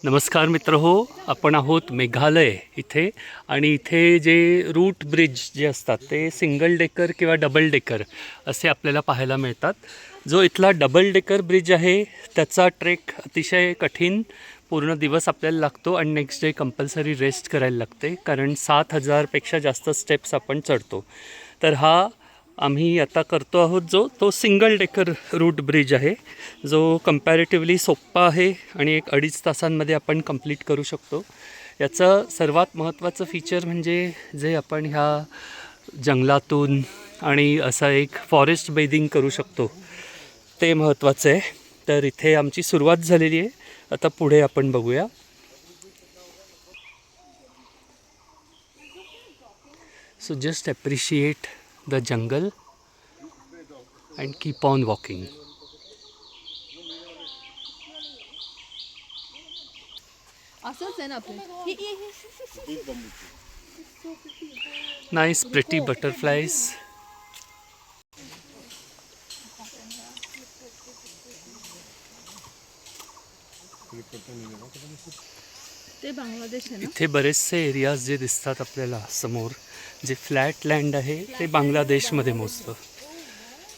नमस्कार मित्र हो, आपण आहोत मेघालय इथे आणि इथे जे रूट ब्रिज जे असतात ते सिंगल डेकर किंवा डबल डेकर असे आपल्याला पाहायला मिळतात. जो इथला डबल डेकर ब्रिज आहे त्याचा ट्रेक अतिशय कठीण, पूर्ण दिवस आपल्याला लागतो आणि नेक्स्ट डे कंपल्सरी रेस्ट करायला लागते, कारण 7,000पेक्षा जास्त स्टेप्स आपण चढतो. तर हा आम्ही आता करतो आहोत जो तो सिंगल डेकर रूट ब्रिज आहे, जो कंपॅरेटिव्हली सोप्पा आहे आणि 1-2.5 तासांमध्ये आपण कंप्लीट करू शकतो. याचं सर्वात महत्त्वाचं फीचर म्हणजे जे आपण ह्या जंगलातून आणि असा एक फॉरेस्ट बेदिंग करू शकतो ते महत्त्वाचं आहे. तर इथे आमची सुरुवात झालेली आहे, आता पुढे आपण बघूया. So just appreciate the jungle and keep on walking. असंच आहे ना आपलं. Nice pretty butterflies. ते बांगलादेश आहे ना. इथे बरेचसे एरियाज जे दिसतात आपल्याला समोर, जे फ्लॅट लँड आहे ते बांगलादेशमध्ये मोजतं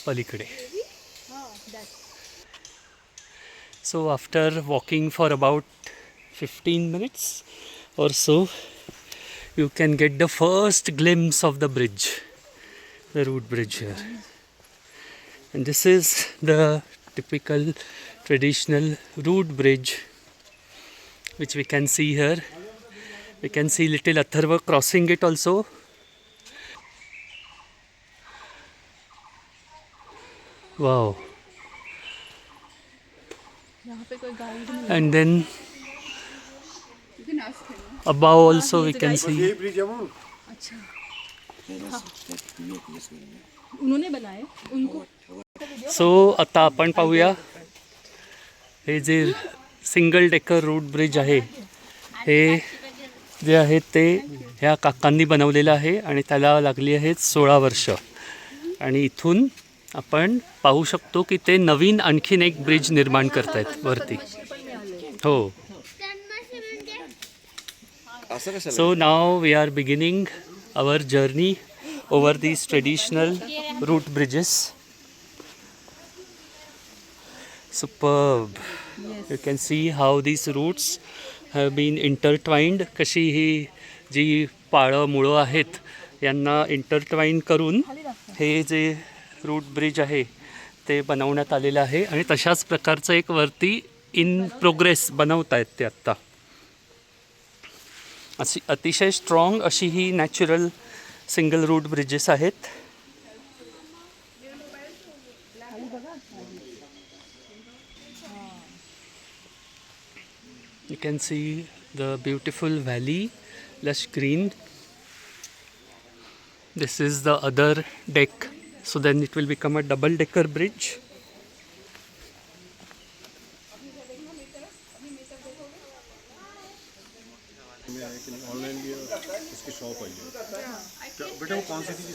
पलीकडे. So after walking for about 15 minutes or so, you can get the first glimpse of the bridge, the root bridge here. And this is the typical traditional root bridge which we can see here. We can see little Atharva crossing it also. Wow. यहाँ पे कोई guide नहीं. And then above also we can see. अच्छा, उन्होंने बनाए उनको. So आता आपण पाहूया हे जे सिंगल डेकर रूट ब्रिज आहे, हे जे आहे ते ह्या काकांनी बनवलेलं आहे आणि त्याला लागली आहेत 16 वर्ष. आणि इथून आपण पाहू शकतो की ते नवीन आणखीन एक ब्रिज निर्माण करतायत वरती. हो. So now we are beginning our journey over these traditional root bridges. Superb. You can see how these roots have been intertwined. कशी ही जी पाळं मुळं आहेत यांना इंटरट्वाईन करून हे जे रूट ब्रिज आहे ते बनवण्यात आलेलं आहे आणि तशाच प्रकारचं एक वरती इन प्रोग्रेस बनवत आहेत ते आत्ता. अशी अतिशय स्ट्रॉंग अशी ही नॅचरल सिंगल रूट ब्रिजेस आहेत. You can see the beautiful valley, lush green. This is the other deck, so then it will become a double decker bridge. Online भी इसकी शॉप आई है बेटा. वो कौन सी थी?